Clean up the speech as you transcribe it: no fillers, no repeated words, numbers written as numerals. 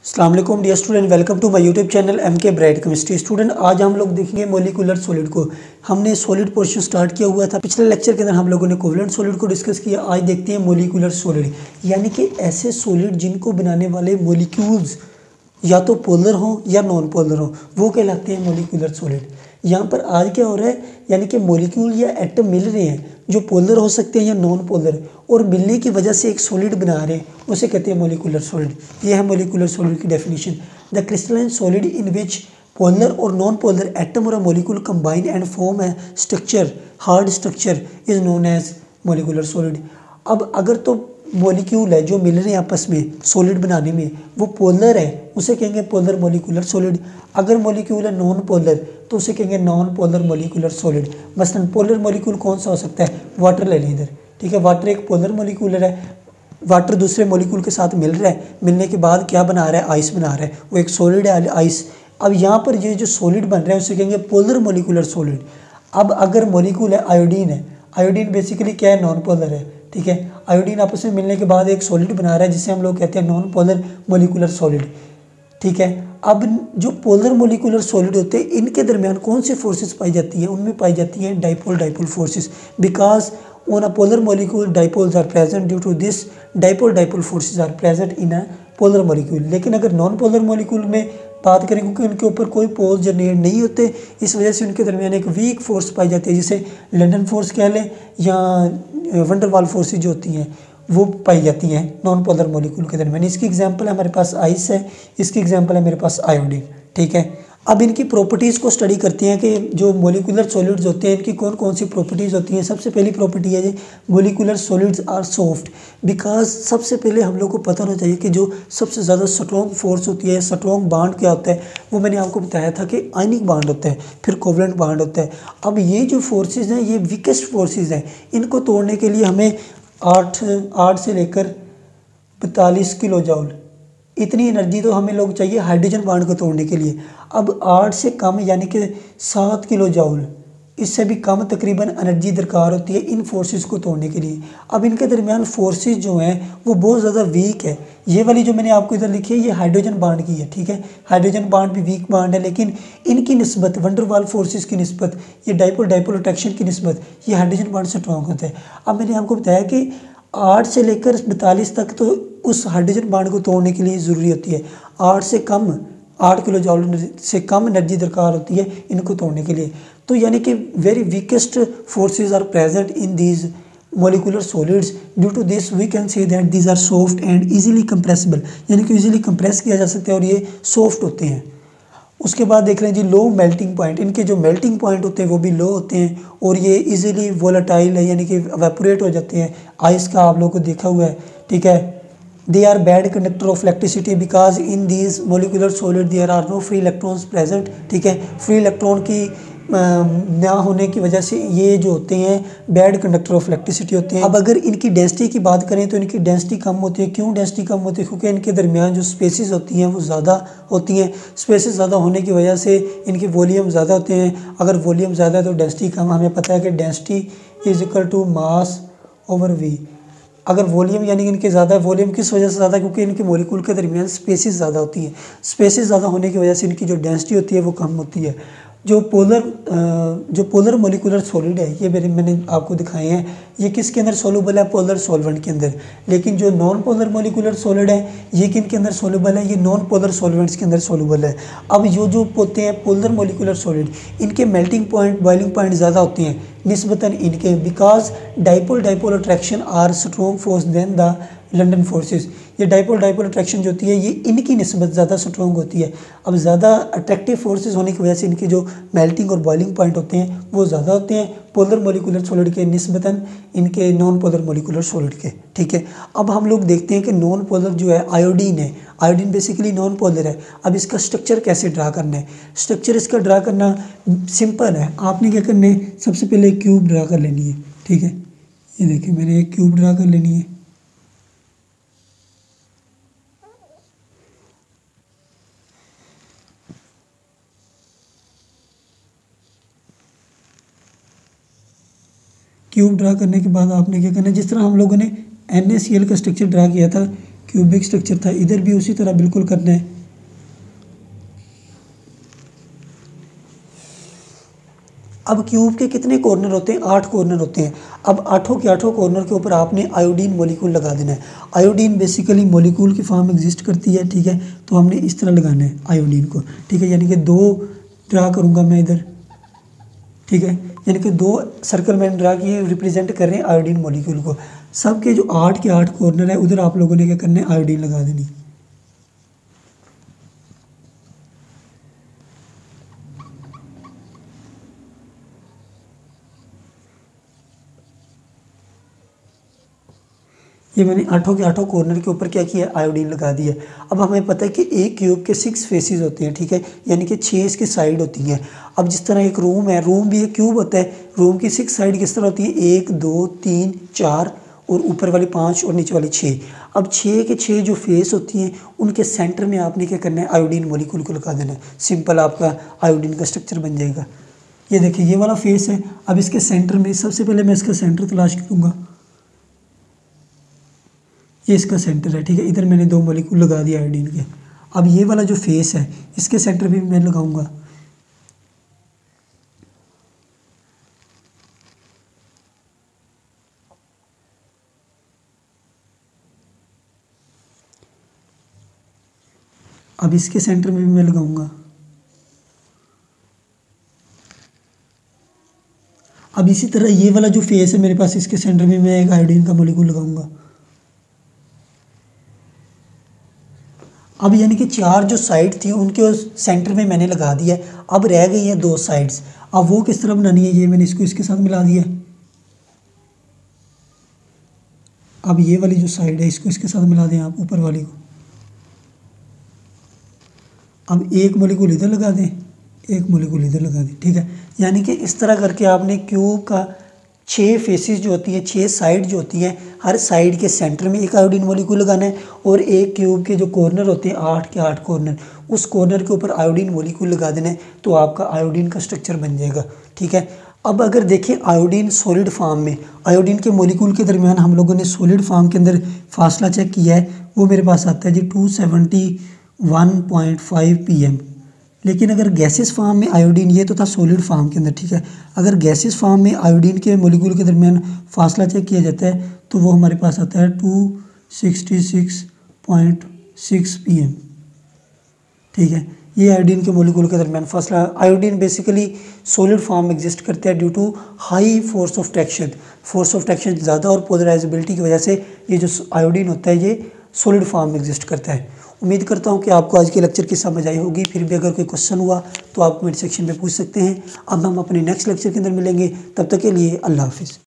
अस्सलाम वालेकुम dear student, welcome to my YouTube channel MK bright chemistry. Student, आज हम लोग देखेंगे मॉलिक्यूलर सॉलिड को। हमने सॉलिड पोर्शन स्टार्ट किया हुआ था। पिछले लेक्चर के अंदर हम लोगों ने कोवलेंट सॉलिड को डिस्कस किया। आज देखते हैं मॉलिक्यूलर सॉलिड, यानी कि ऐसे सॉलिड जिनको बनाने वाले मॉलिक्यूल्स या तो पोलर हों या नॉन पोलर हों, वो कहलाते हैं मॉलिक्यूलर सॉलिड। यहाँ पर आज क्या हो रहा है, यानी कि मॉलिक्यूल या एटम मिल रहे हैं जो पोलर हो सकते हैं या नॉन पोलर, और मिलने की वजह से एक सॉलिड बना रहे हैं, उसे कहते हैं मॉलिक्यूलर सॉलिड। ये है मॉलिक्यूलर सॉलिड की definition. The crystalline solid in which polar और नॉन पोलर एटम और molecule combine and form a structure, hard structure, is known as molecular solid. अब अगर तो मॉलिक्यूल है जो मिल रहे हैं आपस में सॉलिड बनाने में, वो पोलर है, उसे कहेंगे पोलर मॉलिक्यूलर सॉलिड। अगर मॉलिक्यूल है नॉन पोलर तो उसे कहेंगे नॉन पोलर मॉलिक्यूलर सॉलिड। मसलन पोलर मॉलिक्यूल कौन सा हो सकता है? वाटर ले लें इधर, ठीक है। वाटर एक पोलर मॉलिक्यूल है। वाटर दूसरे मॉलिक्यूल के साथ मिल रहा है, मिलने के बाद क्या बना रहा है? आइस बना रहा है, वो एक सॉलिड है आइस। अब यहाँ पर ये जो सॉलिड बन रहा है उसे कहेंगे पोलर मॉलिक्यूलर सॉलिड। अब अगर मॉलिक्यूल है आयोडीन है, आयोडीन बेसिकली क्या है? नॉन पोलर है, ठीक है। आयोडीन आपस में मिलने के बाद एक सॉलिड बना रहा है जिसे हम लोग कहते हैं नॉन पोलर मॉलिक्यूलर सॉलिड, ठीक है। अब जो पोलर मॉलिक्यूलर सॉलिड होते हैं इनके दरमियान कौन सी फोर्सेस पाई जाती हैं? उनमें पाई जाती हैं dipole dipole forces, because on a polar molecule dipoles are present, due to this dipole dipole forces are present in a polar molecule. लेकिन अगर नॉन पोलर मॉलिक्यूल में बात करें, क्योंकि उनके ऊपर कोई पोल जनरेट नहीं होते, इस वजह से उनके दरमियान एक वीक फोर्स पाई जाती है, जिसे लंदन फोर्स कह लें या वंडरवाल फोर्सेज जो होती हैं वो पाई जाती हैं नॉन पोलर मॉलिक्यूल के दरमियान। इसकी एग्जांपल हमारे पास आइस है, इसकी एग्जांपल है मेरे पास आयोडीन, ठीक है। अब इनकी प्रॉपर्टीज़ को स्टडी करते हैं कि जो मॉलिक्यूलर सॉलिड्स होते हैं इनकी कौन कौन सी प्रॉपर्टीज़ होती हैं। सबसे पहली प्रॉपर्टी है जी, molecular solids are soft. Because सबसे पहले हम लोग को पता होना चाहिए कि जो सबसे ज़्यादा स्ट्रॉन्ग फोर्स होती है, स्ट्रॉन्ग बांड क्या होता है, वो मैंने आपको बताया था कि आयनिक बांड होता है, फिर कोवलेंट बांड होता है। अब ये जो फोर्सेज हैं ये वीकेस्ट फोर्सेज हैं, इनको तोड़ने के लिए हमें 8 से लेकर 42 किलो जूल इतनी एनर्जी तो हमें लोग चाहिए हाइड्रोजन बांड को तोड़ने के लिए। अब 8 से कम यानी कि 7 किलो जूल, इससे भी कम तकरीबन एनर्जी दरकार होती है इन फोर्सेस को तोड़ने के लिए। अब इनके दरमियान फोर्सेस जो हैं वो बहुत ज़्यादा वीक है। ये वाली जो मैंने आपको इधर लिखी है ये हाइड्रोजन बांड की है, ठीक है। हाइड्रोजन बांड भी वीक बांड है, लेकिन इनकी निस्बत वंडरवाल फोर्सेस की निस्बत, ये डाइपोल डाइपोल अट्रैक्शन की निस्बत, ये हाइड्रोजन बांड से स्ट्रॉन्ग होता है। अब मैंने आपको बताया कि 8 से लेकर 42 तक तो उस हाइड्रोजन बांड को तोड़ने के लिए ज़रूरी होती है। 8 से कम, 8 किलो जूल से कम एनर्जी दरकार होती है इनको तोड़ने के लिए। तो यानी कि very weakest forces are present in these molecular solids, due to this we can say that these are soft and easily compressible, यानी कि इजीली कंप्रेस किया जा सकता है और ये सॉफ्ट होते हैं। उसके बाद देख रहे हैं जी लो मेल्टिंग पॉइंट, इनके जो मेल्टिंग पॉइंट होते हैं वो भी लो होते हैं और ये इजीली वोलेटाइल है, यानी कि एवेपोरेट हो जाते हैं। आइस का आप लोगों को देखा हुआ है, ठीक है। They are bad conductor of electricity because in these molecular solid there are no free electrons present, ठीक है। फ्री इलेक्ट्रॉन की ना होने की वजह से ये जो होते हैं बैड कंडक्टर ऑफ इलेक्ट्रिसिटी होते हैं। अब अगर इनकी डेंसिटी की बात करें तो इनकी डेंसिटी कम होती है। क्यों डेंसिटी कम होती है? क्योंकि इनके दरमियान जो स्पेसेस होती हैं वो ज़्यादा होती हैं। स्पेसेस ज़्यादा होने की वजह से इनके वॉल्यूम ज़्यादा होते हैं। अगर वॉल्यूम ज़्यादा है तो डेंसिटी कम। हमें पता है कि density is equal to mass over V. अगर वॉल्यूम यानी कि इनके ज़्यादा, वॉल्यूम किस वजह से ज़्यादा? क्योंकि इनके मॉलिक्यूल के दरमियान स्पेसेस ज़्यादा होती हैं। स्पेसेस ज़्यादा होने की वजह से इनकी जो डेंसिटी होती है वो कम होती है। जो पोलर मॉलिक्यूलर सॉलिड है ये मैंने आपको दिखाए हैं, ये किसके अंदर सोलूबल है? पोलर सॉल्वेंट के अंदर। लेकिन जो नॉन पोलर मॉलिक्यूलर सॉलिड है ये किन के अंदर सोलूबल है? ये नॉन पोलर सॉल्वेंट्स के अंदर सोलूबल है। अब जो होते हैं पोलर मॉलिक्यूलर सॉलिड, इनके मेल्टिंग पॉइंट, बॉइलिंग पॉइंट ज़्यादा होते हैं निस्बतन इनके, because dipole dipole attraction are strong force than the London forces. ये डाइपोल डाइपोल अट्रैक्शन जो होती है ये इनकी निस्बत ज़्यादा स्ट्रॉन्ग होती है। अब ज़्यादा अट्रैक्टिव फोर्सेस होने की वजह से इनके जो मेल्टिंग और बॉइलिंग पॉइंट होते हैं वो ज़्यादा होते हैं पोलर मॉलिक्यूलर सॉलिड के निस्बतन इनके नॉन पोलर मॉलिक्यूलर सॉलिड के, ठीक है। अब हम लोग देखते हैं कि नॉन पोलर जो है आयोडीन है, आयोडीन बेसिकली नॉन पोलर है। अब इसका स्ट्रक्चर कैसे ड्रा करना है? स्ट्रक्चर इसका ड्रा करना सिंपल है। आपने क्या करना है, सबसे पहले एक क्यूब ड्रा कर लेनी है, ठीक है। ये देखिए मैंने एक क्यूब ड्रा कर लेनी है। क्यूब ड्रा करने के बाद आपने क्या करना है, जिस तरह हम लोगों ने NaCl का स्ट्रक्चर ड्रा किया था, क्यूबिक स्ट्रक्चर था, इधर भी उसी तरह बिल्कुल करना है। अब क्यूब के कितने कॉर्नर होते हैं? 8 कॉर्नर होते हैं। अब आठों के आठों कॉर्नर के ऊपर आपने आयोडीन मॉलिक्यूल लगा देना है। आयोडीन बेसिकली मॉलिक्यूल की फॉर्म एग्जिस्ट करती है, ठीक है, तो हमने इस तरह लगाना है आयोडीन को, ठीक है, यानी कि 2 ड्रा करूँगा मैं इधर, ठीक है, यानी कि 2 सर्कल मैंने ड्रा किए, रिप्रेजेंट कर रहे हैं आयोडीन मॉलिक्यूल को। सब के जो 8 के 8 कॉर्नर है उधर आप लोगों ने क्या करना है? आयोडीन लगा देनी। ये मैंने आठों के आठों कॉर्नर के ऊपर क्या किया? आयोडीन लगा दिया। अब हमें पता है कि एक क्यूब के 6 फेसेस होते हैं, ठीक है, यानी कि 6 इसकी साइड होती हैं। अब जिस तरह एक रूम है, रूम भी एक क्यूब होता है, रूम की 6 साइड किस तरह होती है? 1 2 3 4 और ऊपर वाली 5 और नीचे वाली 6। अब 6 के 6 जो फेस होती हैं उनके सेंटर में आपने क्या करना है? आयोडीन मॉलिक्यूल को लगा देना है। सिंपल आपका आयोडीन का स्ट्रक्चर बन जाएगा। ये देखिए ये वाला फेस है। अब इसके सेंटर में सबसे पहले मैं इसका सेंटर तलाश करूँगा। ये इसका सेंटर है, ठीक है, इधर मैंने 2 मॉलिक्यूल लगा दिया आयोडीन के। अब ये वाला जो फेस है इसके सेंटर भी मैं लगाऊंगा। अब इसके सेंटर में भी मैं लगाऊंगा। अब इसी तरह ये वाला जो फेस है मेरे पास, इसके सेंटर में मैं एक आयोडीन का मॉलिक्यूल लगाऊंगा। अब यानी कि 4 जो साइड थी उनके सेंटर में मैंने लगा दिया। अब रह गई है 2 साइड्स। अब वो किस तरह बनानी है? ये मैंने इसको इसके साथ मिला दिया। अब ये वाली जो साइड है इसको इसके साथ मिला दें आप, ऊपर वाली को। अब एक मॉलिक्यूल इधर लगा दें, एक मॉलिक्यूल इधर लगा दें, ठीक है, यानी कि इस तरह करके आपने क्यूब का 6 फेसेस जो होती हैं, 6 साइड जो होती हैं, हर साइड के सेंटर में एक आयोडीन मॉलिक्यूल लगाना है और एक क्यूब के जो कॉर्नर होते हैं 8 के 8 कॉर्नर, उस कॉर्नर के ऊपर आयोडीन मॉलिक्यूल लगा देना है, तो आपका आयोडीन का स्ट्रक्चर बन जाएगा, ठीक है। अब अगर देखें आयोडीन सॉलिड फॉर्म में, आयोडीन के मॉलिक्यूल के दरमियान हम लोगों ने सॉलिड फॉर्म के अंदर फासला चेक किया है, वो मेरे पास आता है जी 271.5 pm। लेकिन अगर गैसेस फॉर्म में आयोडीन, ये तो था सॉलिड फॉर्म के अंदर, ठीक है, अगर गैसेस फॉर्म में आयोडीन के मॉलिक्यूल के दरमियान फासला चेक किया जाता है तो वो हमारे पास आता है 266.6 pm, ठीक है। ये आयोडीन के मॉलिक्यूल के दरमियान फासला। आयोडीन बेसिकली सॉलिड फॉर्म में एग्जिस्ट करता है due to high force of traction. Force of traction ज़्यादा और पोलराइजेबिलिटी की वजह से ये जो आयोडीन होता है ये सॉलिड फॉर्म में एग्जिस्ट करता है। उम्मीद करता हूँ कि आपको आज के लेक्चर की समझ आई होगी। फिर भी अगर कोई क्वेश्चन हुआ तो आप कमेंट सेक्शन में पूछ सकते हैं। अब हम अपने नेक्स्ट लेक्चर के अंदर मिलेंगे, तब तक के लिए अल्लाह हाफिज़।